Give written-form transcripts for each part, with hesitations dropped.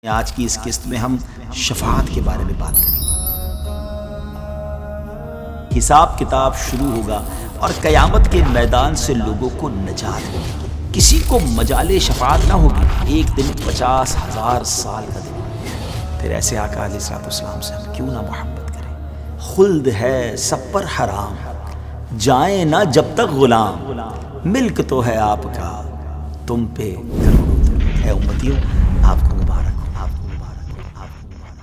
آج کی اس قسط میں ہم شفاعت کے بارے میں بات کریں گے۔ حساب کتاب شروع ہوگا اور قیامت کے میدان سے لوگوں کو نجات ملے گی۔ کسی کو مجال شفاعت نہ ہوگی۔ ایک دن 50,000 سال کا دن۔ پھر ایسے آقا علیہ الصلوۃ والسلام سے ہم کیوں نہ محبت کریں۔ خلد ہے سب پر حرام، جائیں نہ جب تک غلام، ملک تو ہے آپ کا تم پہ درود ہے۔ امتیوں آپ کو مبارک، آپ کو مبارک، آپ کو مبارک۔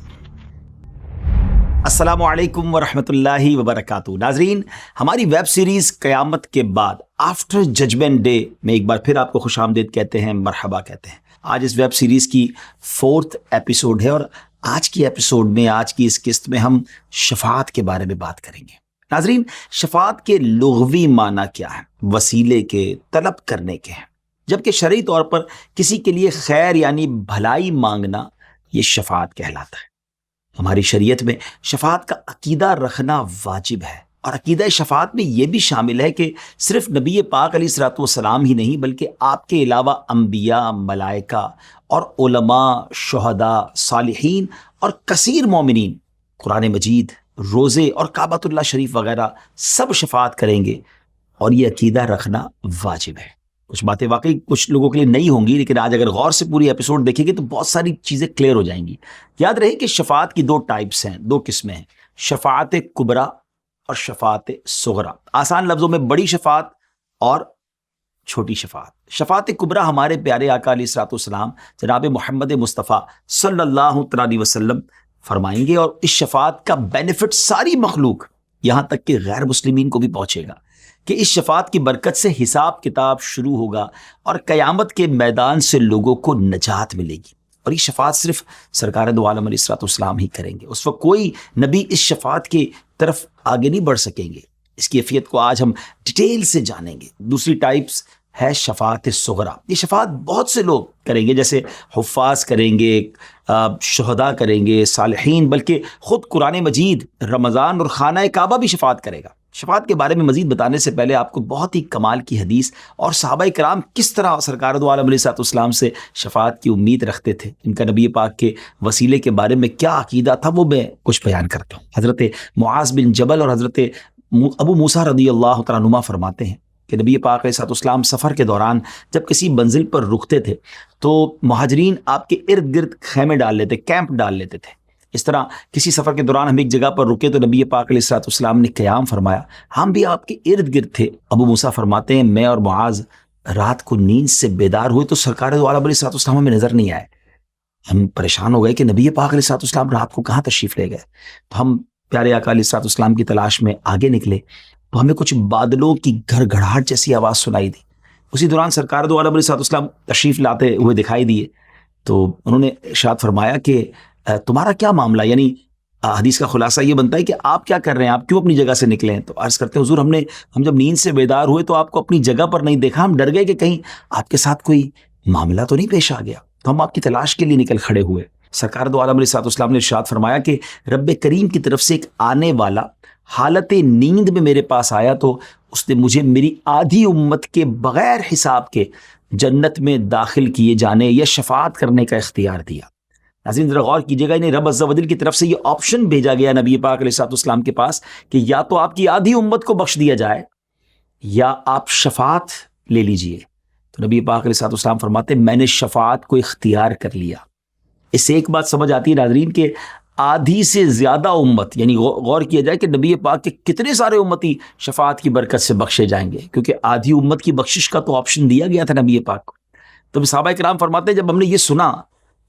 السلام علیکم ورحمۃ اللہ وبرکاتہ۔ ناظرین، ہماری ویب سیریز قیامت کے بعد آفٹر ججمنٹ ڈے میں ایک بار پھر آپ کو خوش آمدید کہتے ہیں، مرحبا کہتے ہیں۔ آج اس ویب سیریز کی 4تھ ایپیسوڈ ہے اور آج کی ایپیسوڈ میں، آج کی اس قسط میں ہم شفاعت کے بارے میں بات کریں گے۔ ناظرین، شفاعت کے لغوی معنی کیا ہے؟ وسیلے کے، طلب کرنے کے ہیں، جبکہ شرعی طور پر کسی کے لیے خیر یعنی بھلائی مانگنا یہ شفاعت کہلاتا ہے۔ ہماری شریعت میں شفاعت کا عقیدہ رکھنا واجب ہے، اور عقیدہ شفاعت میں یہ بھی شامل ہے کہ صرف نبی پاک علیہ الصلوۃ والسلام ہی نہیں، بلکہ آپ کے علاوہ انبیاء، ملائکہ اور علماء، شہداء، صالحین اور کثیر مومنین قرآن مجید، روزے اور کعبۃ اللہ شریف وغیرہ سب شفاعت کریں گے، اور یہ عقیدہ رکھنا واجب ہے۔ کچھ باتیں واقعی کچھ لوگوں کے لیے نئی ہوں گی، لیکن آج اگر غور سے پوری ایپیسوڈ دیکھیں گے تو بہت ساری چیزیں کلیئر ہو جائیں گی۔ یاد رہے کہ شفاعت کی 2 ٹائپس ہیں، 2 قسمیں ہیں، شفاعت کبریٰ اور شفاعت صغریٰ۔ آسان لفظوں میں بڑی شفاعت اور چھوٹی شفاعت۔ شفاعت کبریٰ ہمارے پیارے آقا علیہ الصلوۃ والسلام جناب محمد مصطفیٰ صلی اللہ علیہ وسلم فرمائیں گے، اور اس شفاعت کا بینیفٹ ساری مخلوق یہاں تک کہ غیر مسلمین کو بھی پہنچے گا، کہ اس شفاعت کی برکت سے حساب کتاب شروع ہوگا اور قیامت کے میدان سے لوگوں کو نجات ملے گی۔ اور یہ شفاعت صرف سرکار دو عالم علیہ الصلوۃ والسلام ہی کریں گے۔ اس وقت کوئی نبی اس شفاعت کی طرف آگے نہیں بڑھ سکیں گے۔ اس کی کیفیت کو آج ہم ڈیٹیل سے جانیں گے۔ دوسری ٹائپس ہے شفاعت صغریٰ۔ یہ شفاعت بہت سے لوگ کریں گے، جیسے حفاظ کریں گے، شہداء کریں گے، صالحین، بلکہ خود قرآن مجید، رمضان اور خانہ کعبہ بھی شفاعت کرے گا۔ شفاعت کے بارے میں مزید بتانے سے پہلے آپ کو بہت ہی کمال کی حدیث اور صحابہ کرام کس طرح سرکار دو عالم علیہ الصلوۃ والسلام سے شفاعت کی امید رکھتے تھے، ان کا نبی پاک کے وسیلے کے بارے میں کیا عقیدہ تھا، وہ میں کچھ بیان کرتا ہوں۔ حضرت معاذ بن جبل اور حضرت ابو موسیٰ رضی اللہ تعالیٰ عنہما فرماتے ہیں کہ نبی پاک علیہ الصلوۃ والسلام سفر کے دوران جب کسی منزل پر رکتے تھے تو مہاجرین آپ کے ارد گرد خیمے ڈال لیتے، کیمپ ڈال لیتے تھے۔ اس طرح کسی سفر کے دوران ہم ایک جگہ پر رکے تو نبی پاک علیہ الصلوۃ والسلام نے قیام فرمایا، ہم بھی آپ کے ارد گرد تھے۔ ابو موسیٰ فرماتے ہیں میں اور معاذ رات کو نیند سے بیدار ہوئے تو سرکار دو عالم علیہ الصلوۃ والسلام ہمیں نظر نہیں آئے۔ ہم پریشان ہو گئے کہ نبی پاک علیہ الصلوۃ والسلام رات کو کہاں تشریف لے گئے۔ تو ہم پیارے آقا علیہ الصلوۃ والسلام کی تلاش میں آگے نکلے تو ہمیں کچھ بادلوں کی گھر گھڑاہٹ جیسی آواز سنائی دی۔ اسی دوران سرکار دو عالم علیہ الصلوۃ والسلام تشریف لاتے ہوئے دکھائی دیے، تو انہوں نے ارشاد فرمایا کہ تمہارا کیا معاملہ، یعنی حدیث کا خلاصہ یہ بنتا ہے کہ آپ کیا کر رہے ہیں، آپ کیوں اپنی جگہ سے نکلے ہیں؟ تو عرض کرتے ہیں حضور ہم جب نیند سے بیدار ہوئے تو آپ کو اپنی جگہ پر نہیں دیکھا، ہم ڈر گئے کہ کہیں آپ کے ساتھ کوئی معاملہ تو نہیں پیش آ گیا، تو ہم آپ کی تلاش کے لیے نکل کھڑے ہوئے۔ سرکار دو عالم علیہ الصلوۃ والسلام نے ارشاد فرمایا کہ رب کریم کی طرف سے ایک آنے والا حالت نیند میں میرے پاس آیا تو اس نے مجھے میری آدھی امت کے بغیر حساب کے جنت میں داخل کیے جانے یا شفاعت کرنے کا اختیار دیا۔ ناظرین ذرا غور کیجیے گا، انہیں رب عز و جل کی طرف سے یہ آپشن بھیجا گیا نبی پاک علیہ الصلوۃ والسلام کے پاس کہ یا تو آپ کی آدھی امت کو بخش دیا جائے یا آپ شفاعت لے لیجئے۔ تو نبی پاک علیہ الصلوۃ والسلام فرماتے میں نے شفاعت کو اختیار کر لیا۔ اس سے ایک بات سمجھ آتی ہے ناظرین کہ آدھی سے زیادہ امت، یعنی غور کیا جائے کہ نبی پاک کے کتنے سارے امتی شفاعت کی برکت سے بخشے جائیں گے، کیونکہ آدھی امت کی بخشش کا تو آپشن دیا گیا تھا نبی پاک کو۔ تو صحابہ کرام فرماتے ہیں جب ہم نے یہ سنا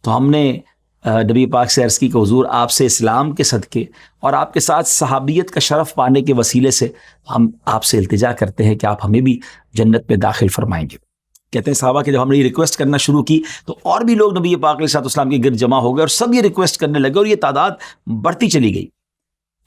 تو ہم نے نبی پاک سے عرض کی کہ حضور آپ سے اسلام کے صدقے اور آپ کے ساتھ صحابیت کا شرف پانے کے وسیلے سے ہم آپ سے التجا کرتے ہیں کہ آپ ہمیں بھی جنت میں داخل فرمائیں گے۔ کہتے ہیں صحابہ کہ جب ہم نے یہ ریکویسٹ کرنا شروع کی تو اور بھی لوگ نبی پاک علیہ الصلوۃ والسلام کے گرد جمع ہو گئے اور سب یہ ریکویسٹ کرنے لگے اور یہ تعداد بڑھتی چلی گئی۔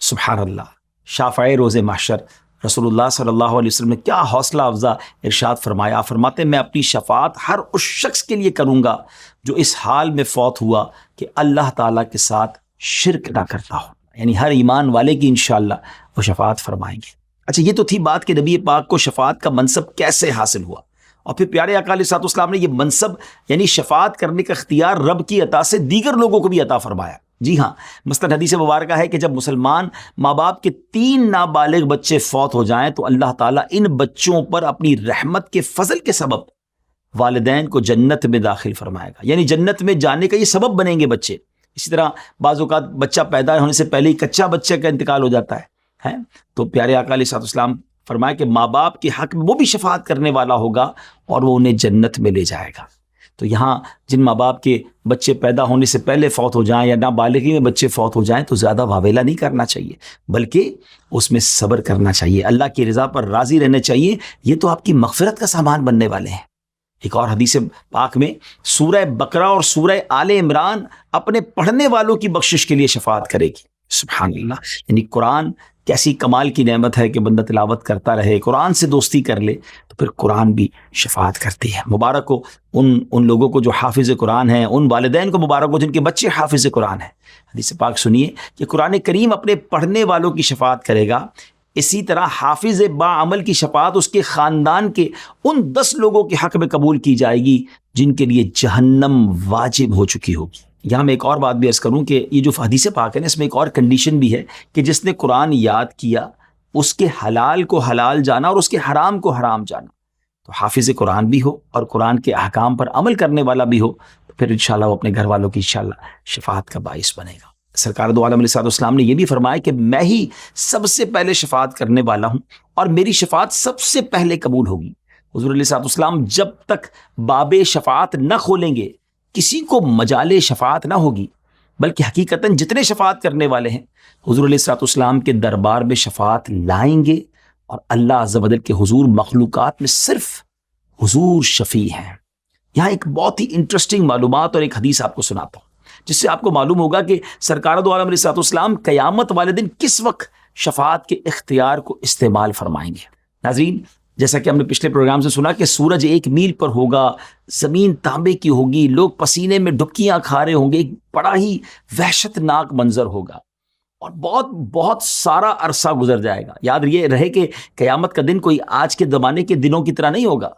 سبحان اللہ، شافع روز محشر رسول اللہ صلی اللہ علیہ وسلم نے کیا حوصلہ افزا ارشاد فرمایا، فرماتے میں اپنی شفاعت ہر اس شخص کے لیے کروں گا جو اس حال میں فوت ہوا کہ اللہ تعالیٰ کے ساتھ شرک نہ کرتا ہو، یعنی ہر ایمان والے کی انشاءاللہ وہ شفاعت فرمائیں گے۔ اچھا، یہ تو تھی بات کہ نبی پاک کو شفاعت کا منصب کیسے حاصل ہوا، اور پھر پیارے آقا علیہ الصلوۃ والسلام نے یہ منصب یعنی شفاعت کرنے کا اختیار رب کی عطا سے دیگر لوگوں کو بھی عطا فرمایا. جی ہاں، مثلاً حدیث مبارکہ ہے کہ جب مسلمان ماں باپ کے 3 نابالغ بچے فوت ہو جائیں تو اللہ تعالیٰ ان بچوں پر اپنی رحمت کے فضل کے سبب والدین کو جنت میں داخل فرمائے گا، یعنی جنت میں جانے کا یہ سبب بنیں گے بچے. اسی طرح بعض اوقات بچہ پیدا ہونے سے پہلے ہی کچا بچے کا انتقال ہو جاتا ہے تو پیارے آقا علیہ الصلوۃ والسلام فرمایا کہ ماں باپ کے حق میں وہ بھی شفاعت کرنے والا ہوگا اور وہ انہیں جنت میں لے جائے گا. تو یہاں جن ماں باپ کے بچے پیدا ہونے سے پہلے فوت ہو جائیں یا نابالغی میں بچے فوت ہو جائیں تو زیادہ واویلا نہیں کرنا چاہیے، بلکہ اس میں صبر کرنا چاہیے، اللہ کی رضا پر راضی رہنا چاہیے. یہ تو آپ کی مغفرت کا سامان بننے والے ہیں. ایک اور حدیث پاک میں سورہ بقرہ اور سورہ آل عمران اپنے پڑھنے والوں کی بخشش کے لیے شفاعت کرے گی. سبحان اللہ، یعنی قرآن کیسی کمال کی نعمت ہے کہ بندہ تلاوت کرتا رہے، قرآن سے دوستی کر لے تو پھر قرآن بھی شفاعت کرتی ہے. مبارک ہو ان لوگوں کو جو حافظ قرآن ہیں، ان والدین کو مبارک ہو جن کے بچے حافظ قرآن ہیں. حدیث پاک سنیے کہ قرآن کریم اپنے پڑھنے والوں کی شفاعت کرے گا، اسی طرح حافظ با عمل کی شفاعت اس کے خاندان کے ان 10 لوگوں کے حق میں قبول کی جائے گی جن کے لیے جہنم واجب ہو چکی ہوگی. یہاں میں ایک اور بات بھی عرض کروں کہ یہ جو حدیث پاک ہے نا، اس میں ایک اور کنڈیشن بھی ہے کہ جس نے قرآن یاد کیا اس کے حلال کو حلال جانا اور اس کے حرام کو حرام جانا. تو حافظ قرآن بھی ہو اور قرآن کے احکام پر عمل کرنے والا بھی ہو تو پھر انشاءاللہ وہ اپنے گھر والوں کی انشاءاللہ شفاعت کا باعث بنے گا. سرکار دو عالم علیہ الصلوۃ والسلام نے یہ بھی فرمایا کہ میں ہی سب سے پہلے شفاعت کرنے والا ہوں اور میری شفاعت سب سے پہلے قبول ہوگی. حضور علیہ الصلوۃ والسلام جب تک باب شفاعت نہ کھولیں گے کسی کو مجال شفاعت نہ ہوگی، بلکہ حقیقتاً جتنے شفاعت کرنے والے ہیں حضور علیہ الصلوۃ والسلام کے دربار میں شفاعت لائیں گے اور اللہ عز و جل کے حضور مخلوقات میں صرف حضور شفیع ہیں. یہاں ایک بہت ہی انٹرسٹنگ معلومات اور ایک حدیث آپ کو سناتا ہوں جس سے آپ کو معلوم ہوگا کہ سرکار دو عالم علیہ الصلوۃ والسلام قیامت والے دن کس وقت شفاعت کے اختیار کو استعمال فرمائیں گے. ناظرین، جیسا کہ ہم نے پچھلے پروگرام سے سنا کہ سورج 1 میل پر ہوگا، زمین تانبے کی ہوگی، لوگ پسینے میں ڈبکیاں کھا رہے ہوں گے، ایک بڑا ہی وحشت ناک منظر ہوگا اور بہت بہت سارا عرصہ گزر جائے گا. یاد یہ رہے کہ قیامت کا دن کوئی آج کے زمانے کے دنوں کی طرح نہیں ہوگا،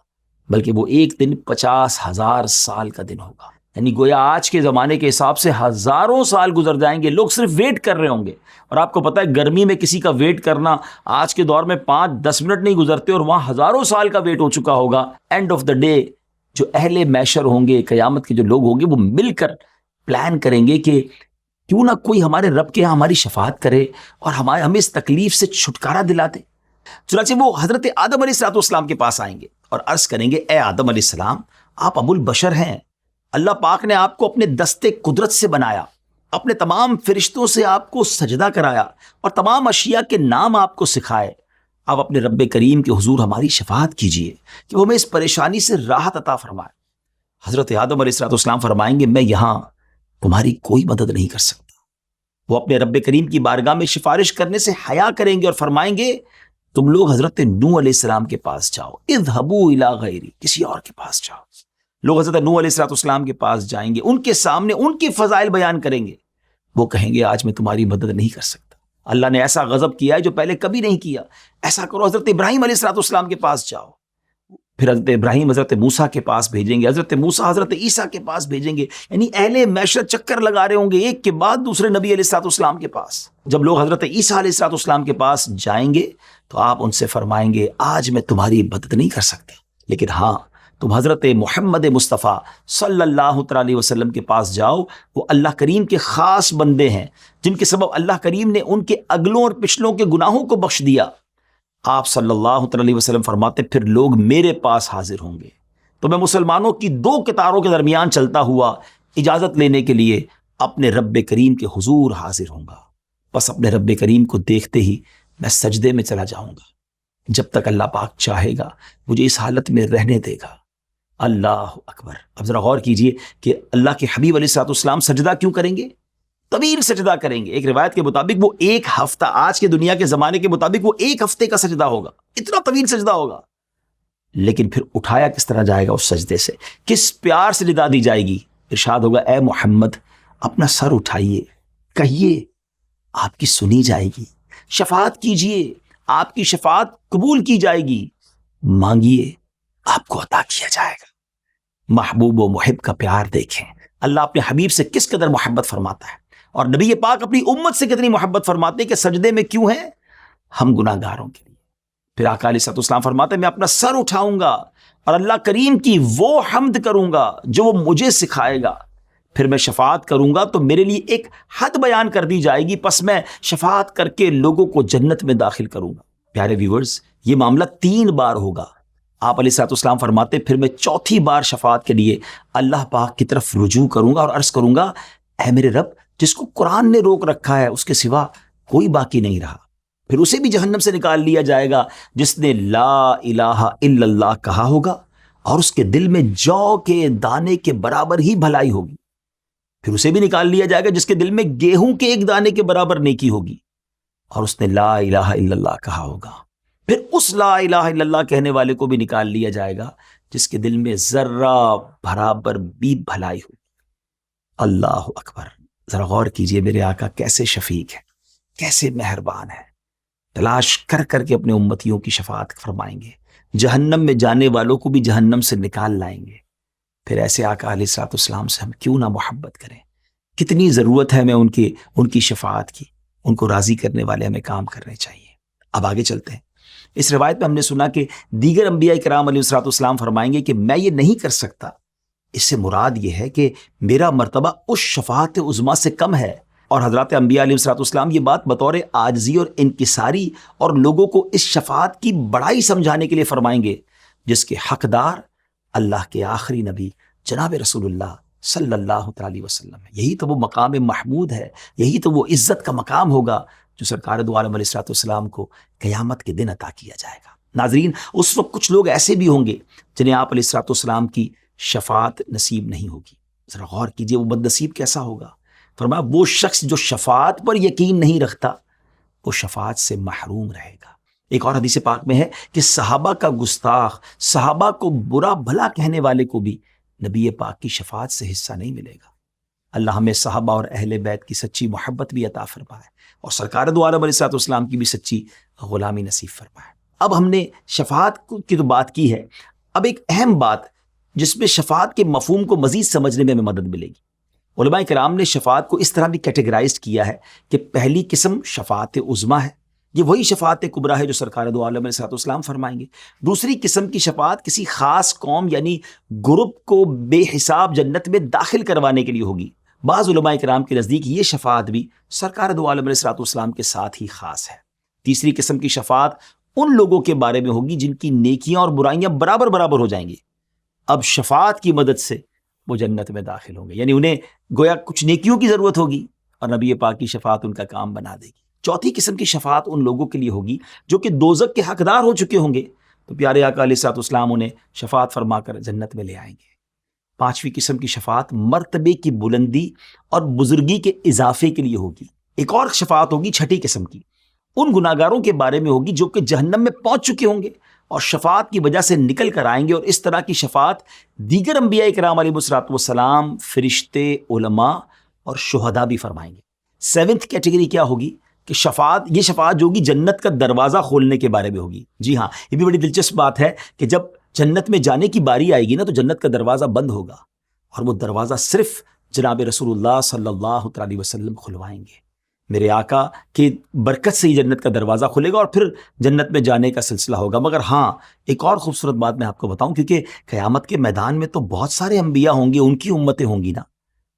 بلکہ وہ ایک دن 50,000 سال کا دن ہوگا. یعنی گویا آج کے زمانے کے حساب سے ہزاروں سال گزر جائیں گے، لوگ صرف ویٹ کر رہے ہوں گے. اور آپ کو پتہ ہے گرمی میں کسی کا ویٹ کرنا آج کے دور میں 5-10 منٹ نہیں گزرتے اور وہاں ہزاروں سال کا ویٹ ہو چکا ہوگا. اینڈ آف دا ڈے جو اہل محشر ہوں گے، قیامت کے جو لوگ ہوں گے، وہ مل کر پلان کریں گے کہ کیوں نہ کوئی ہمارے رب کے یہاں ہماری شفاعت کرے اور ہمیں اس تکلیف سے چھٹکارا دلا دے. چنانچہ وہ حضرت آدم علیہ السلام کے پاس آئیں گے اور عرض کریں گے، اے آدم علیہ السلام، آپ ابو البشر ہیں، اللہ پاک نے آپ کو اپنے دستے قدرت سے بنایا، اپنے تمام فرشتوں سے آپ کو سجدہ کرایا اور تمام اشیاء کے نام آپ کو سکھائے. آپ اپنے رب کریم کے حضور ہماری شفاعت کیجئے کہ وہ ہمیں اس پریشانی سے راحت عطا فرمائے. حضرت آدم علیہ السلام فرمائیں گے، میں یہاں تمہاری کوئی مدد نہیں کر سکتا. وہ اپنے رب کریم کی بارگاہ میں سفارش کرنے سے حیا کریں گے اور فرمائیں گے، تم لوگ حضرت نوح علیہ السلام کے پاس جاؤ، اذهبوا الی غیری، کسی اور کے پاس جاؤ. لوگ حضرت نوح علیہ السلام کے پاس جائیں گے، ان کے سامنے ان کے فضائل بیان کریں گے. وہ کہیں گے، آج میں تمہاری مدد نہیں کر سکتا، اللہ نے ایسا غضب کیا ہے جو پہلے کبھی نہیں کیا. ایسا کرو، حضرت ابراہیم علیہ السلام کے پاس جاؤ. پھر حضرت ابراہیم حضرت موسیٰ کے پاس بھیجیں گے، حضرت موسیٰ حضرت عیسیٰ کے پاس بھیجیں گے. یعنی اہل محشر چکر لگا رہے ہوں گے ایک کے بعد دوسرے نبی علیہ السلام کے پاس. جب لوگ حضرت عیسیٰ علیہ السلام کے پاس جائیں گے تو آپ ان سے فرمائیں گے، آج میں تمہاری مدد نہیں کر سکتا، لیکن ہاں تم حضرت محمد مصطفیٰ صلی اللہ علیہ وسلم کے پاس جاؤ. وہ اللہ کریم کے خاص بندے ہیں جن کے سبب اللہ کریم نے ان کے اگلوں اور پچھلوں کے گناہوں کو بخش دیا. آپ صلی اللہ علیہ وسلم فرماتے، پھر لوگ میرے پاس حاضر ہوں گے تو میں مسلمانوں کی 2 قطاروں کے درمیان چلتا ہوا اجازت لینے کے لیے اپنے رب کریم کے حضور حاضر ہوں گا. بس اپنے رب کریم کو دیکھتے ہی میں سجدے میں چلا جاؤں گا جب تک اللہ پاک چاہے گا مجھے اس حالت میں رہنے دے گا. اللہ اکبر. اب ذرا غور کیجئے کہ اللہ کے حبیب علیہ السلام سجدہ کیوں کریں گے؟ طویل سجدہ کریں گے. ایک روایت کے مطابق وہ 1 ہفتہ، آج کے دنیا کے زمانے کے مطابق وہ 1 ہفتے کا سجدہ ہوگا. اتنا طویل سجدہ ہوگا. لیکن پھر اٹھایا کس طرح جائے گا اس سجدے سے؟ کس پیار سے ندا دی جائے گی؟ ارشاد ہوگا، اے محمد اپنا سر اٹھائیے، کہیے آپ کی سنی جائے گی، شفاعت کیجئے، آپ کی شفاعت قبول کی جائے گی، مانگیے آپ کو عطا کیا جائے گا۔ محبوب و محب کا پیار دیکھیں، اللہ اپنے حبیب سے کس قدر محبت فرماتا ہے، اور نبی پاک اپنی امت سے کتنی محبت فرماتے ہیں کہ سجدے میں کیوں ہیں؟ ہم گناہ گاروں کے لیے۔ پھر آقا علیہ الصلوۃ والسلام فرماتے ہیں میں اپنا سر اٹھاؤں گا اور اللہ کریم کی وہ حمد کروں گا جو وہ مجھے سکھائے گا، پھر میں شفاعت کروں گا تو میرے لیے ایک حد بیان کر دی جائے گی، پس میں شفاعت کر کے لوگوں کو جنت میں داخل کروں گا۔ پیارے ویورز، یہ معاملہ 3 بار ہوگا۔ آپ علیہ الصلوۃ والسلام فرماتے پھر میں چوتھی بار شفاعت کے لیے اللہ پاک کی طرف رجوع کروں گا اور عرض کروں گا اے میرے رب، جس کو قرآن نے روک رکھا ہے اس کے سوا کوئی باقی نہیں رہا۔ پھر اسے بھی جہنم سے نکال لیا جائے گا جس نے لا الہ الا اللہ کہا ہوگا اور اس کے دل میں جو کے دانے کے برابر ہی بھلائی ہوگی۔ پھر اسے بھی نکال لیا جائے گا جس کے دل میں گیہوں کے ایک دانے کے برابر نیکی ہوگی اور اس نے لا الہ الا اللہ کہا ہوگا۔ پھر اس لا الہ الا اللہ کہنے والے کو بھی نکال لیا جائے گا جس کے دل میں ذرہ برابر بھی بھلائی ہوگی۔ اللہ اکبر! ذرا غور کیجئے میرے آقا کیسے شفیق ہے، کیسے مہربان ہے، تلاش کر کر کے اپنے امتیوں کی شفاعت فرمائیں گے، جہنم میں جانے والوں کو بھی جہنم سے نکال لائیں گے۔ پھر ایسے آقا علیہ الصلوۃ والسلام سے ہم کیوں نہ محبت کریں؟ کتنی ضرورت ہے ہمیں ان کی شفاعت کی، ان کو راضی کرنے والے ہمیں کام کرنے چاہیے۔ اب آگے چلتے ہیں۔ اس روایت میں ہم نے سنا کہ دیگر انبیاء کرام علیہ الصلوۃ والسلام فرمائیں گے کہ میں یہ نہیں کر سکتا، اس سے مراد یہ ہے کہ میرا مرتبہ اس شفاعت عظمیٰ سے کم ہے، اور حضرات انبیاء علیہ الصلوۃ والسلام یہ بات بطور عاجزی اور انکساری اور لوگوں کو اس شفاعت کی بڑائی سمجھانے کے لیے فرمائیں گے جس کے حقدار اللہ کے آخری نبی جناب رسول اللہ صلی اللہ تعالی وسلم ہے۔ یہی تو وہ مقام محمود ہے، یہی تو وہ عزت کا مقام ہوگا جو سرکار دو عالم علیہ الصلوۃ والسلام کو قیامت کے دن عطا کیا جائے گا۔ ناظرین، اس وقت کچھ لوگ ایسے بھی ہوں گے جنہیں آپ علیہ الصلوۃ والسلام کی شفاعت نصیب نہیں ہوگی۔ ذرا غور کیجئے وہ بد نصیب کیسا ہوگا۔ فرمایا وہ شخص جو شفاعت پر یقین نہیں رکھتا وہ شفاعت سے محروم رہے گا۔ ایک اور حدیث پاک میں ہے کہ صحابہ کا گستاخ، صحابہ کو برا بھلا کہنے والے کو بھی نبی پاک کی شفاعت سے حصہ نہیں ملے گا۔ اللہ ہمیں صحابہ اور اہل بیت کی سچی محبت بھی عطا فرمائے اور سرکار دو عالم علیہ الصلوۃ والسلام کی بھی سچی غلامی نصیب فرمائے۔ اب ہم نے شفاعت کی تو بات کی ہے، اب ایک اہم بات جس میں شفاعت کے مفہوم کو مزید سمجھنے میں ہمیں مدد ملے گی۔ علماء کرام نے شفاعت کو اس طرح بھی کیٹیگرائز کیا ہے کہ پہلی قسم شفاعت عظمیٰ ہے، یہ وہی شفاعت کبریٰ ہے جو سرکار دو عالم علیہ الصلوۃ والسلام فرمائیں گے۔ دوسری قسم کی شفاعت کسی خاص قوم یعنی گروپ کو بے حساب جنت میں داخل کروانے کے لیے ہوگی۔ بعض علماء کرام کے نزدیک یہ شفاعت بھی سرکار دو عالم علیہ الصلوۃ والسلام کے ساتھ ہی خاص ہے۔ تیسری قسم کی شفاعت ان لوگوں کے بارے میں ہوگی جن کی نیکیاں اور برائیاں برابر برابر ہو جائیں گی۔ اب شفاعت کی مدد سے وہ جنت میں داخل ہوں گے، یعنی انہیں گویا کچھ نیکیوں کی ضرورت ہوگی اور نبی پاک کی شفاعت ان کا کام بنا دے گی۔ چوتھی قسم کی شفاعت ان لوگوں کے لیے ہوگی جو کہ دوزخ کے حقدار ہو چکے ہوں گے، تو پیارے آقا علیہ الصلوۃ والسلام انہیں شفاعت فرما کر جنت میں لے آئیں گے۔ پانچویں قسم کی شفاعت مرتبے کی بلندی اور بزرگی کے اضافے کے لیے ہوگی۔ ایک اور شفاعت ہوگی چھٹی قسم کی، ان گناہگاروں کے بارے میں ہوگی جو کہ جہنم میں پہنچ چکے ہوں گے اور شفاعت کی وجہ سے نکل کر آئیں گے، اور اس طرح کی شفاعت دیگر انبیاء کرام علیہ الصلوۃ والسلام، فرشتے، علماء اور شہداء بھی فرمائیں گے۔ سیونتھ کیٹیگری کیا ہوگی کہ یہ شفاعت جو ہوگی جنت کا دروازہ کھولنے کے بارے میں ہوگی۔ جی ہاں، یہ بھی بڑی دلچسپ بات ہے کہ جب جنت میں جانے کی باری آئے گی نا تو جنت کا دروازہ بند ہوگا اور وہ دروازہ صرف جناب رسول اللہ صلی اللہ علیہ وسلم کھلوائیں گے۔ میرے آقا کی برکت سے ہی جنت کا دروازہ کھلے گا اور پھر جنت میں جانے کا سلسلہ ہوگا۔ مگر ہاں، ایک اور خوبصورت بات میں آپ کو بتاؤں، کیونکہ قیامت کے میدان میں تو بہت سارے انبیاء ہوں گے، ان کی امتیں ہوں گی نا،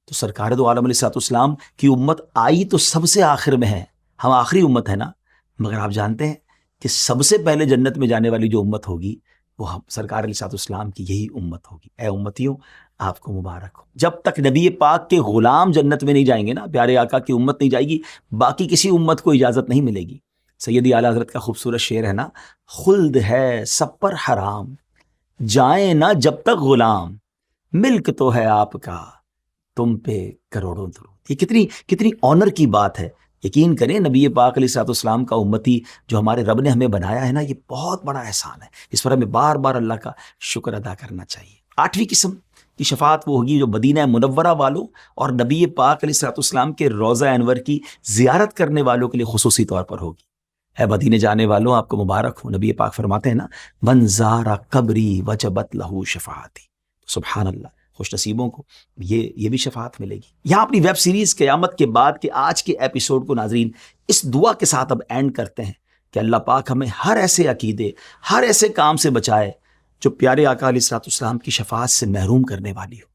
تو سرکار دو عالم علیہ الصلوۃ والسلام کی امت آئی تو سب سے آخر میں ہے، ہم آخری امت ہے نا، مگر آپ جانتے ہیں کہ سب سے پہلے جنت میں جانے والی جو امت ہوگی وہ سرکار علیہ الصلوۃ والسلام کی یہی امت ہوگی۔ اے امتیوں، آپ کو مبارک ہو۔ جب تک نبی پاک کے غلام جنت میں نہیں جائیں گے نا، پیارے آقا کی امت نہیں جائے گی، باقی کسی امت کو اجازت نہیں ملے گی۔ سیدی اعلیٰ حضرت کا خوبصورت شعر ہے نا، خلد ہے سب پر حرام، جائیں نہ جب تک غلام، ملک تو ہے آپ کا تم پہ کروڑوں درود۔ یہ کتنی آنر کی بات ہے۔ یقین کریں نبی پاک علیہ الصلوۃ والسلام کا امتی جو ہمارے رب نے ہمیں بنایا ہے نا، یہ بہت بڑا احسان ہے، اس پر ہمیں بار بار اللہ کا شکر ادا کرنا چاہیے۔ آٹھویں قسم کی شفاعت وہ ہوگی جو مدینہ منورہ والوں اور نبی پاک علیہ الصلوۃ والسلام کے روضہ انور کی زیارت کرنے والوں کے لیے خصوصی طور پر ہوگی۔ اے مدینے جانے والوں آپ کو مبارک ہو. نبی پاک فرماتے ہیں نا من زارا قبری وجبت لہو شفاعتی. سبحان اللہ، خوش نصیبوں کو یہ بھی شفاعت ملے گی. یہاں اپنی ویب سیریز قیامت کے بعد کے آج کے ایپیسوڈ کو ناظرین اس دعا کے ساتھ اب اینڈ کرتے ہیں کہ اللہ پاک ہمیں ہر ایسے عقیدے، ہر ایسے کام سے بچائے جو پیارے آقا علیہ الصلوۃ والسلام کی شفاعت سے محروم کرنے والی ہو.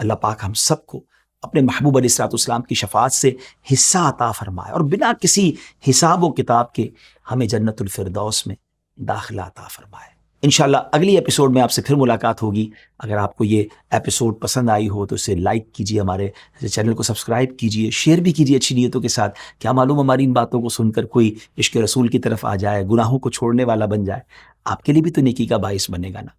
اللہ پاک ہم سب کو اپنے محبوب علیہ الصلوۃ والسلام کی شفاعت سے حصہ عطا فرمائے اور بنا کسی حساب و کتاب کے ہمیں جنت الفردوس میں داخلہ عطا فرمائے. انشاءاللہ اگلی ایپیسوڈ میں آپ سے پھر ملاقات ہوگی. اگر آپ کو یہ ایپیسوڈ پسند آئی ہو تو اسے لائک کیجیے، ہمارے چینل کو سبسکرائب کیجیے، شیئر بھی کیجیے اچھی نیتوں کے ساتھ. کیا معلوم ہماری ان باتوں کو سن کر کوئی عشق رسول کی طرف آ جائے، گناہوں کو چھوڑنے والا بن جائے. آپ کے لیے بھی تو نیکی کا باعث بنے گا نا.